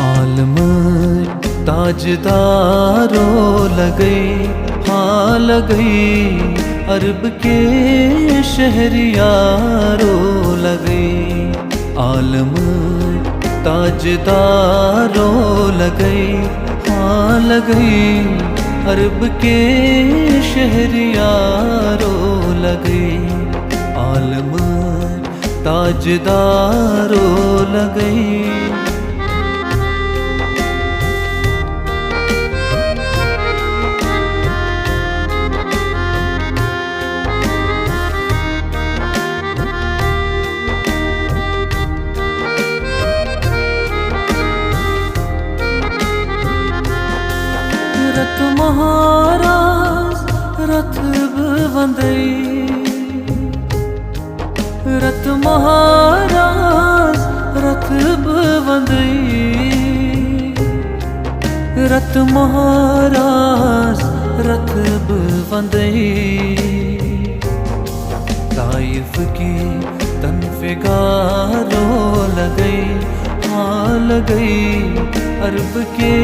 आलम ताजदारो लगई, हाँ लगई, अरब के शहरियारो लगई। आलम ताजदारो लगई, हाँ लगई, अरब के शहरियारो लगई। आलम ताजदारो लगई। रत महाराज रथ बंदई, रत महाराज रथ बंदई, रत महाराज रथ बंदई। ताइफ की तनफिगारो लगई, हाँ लगई, अरब के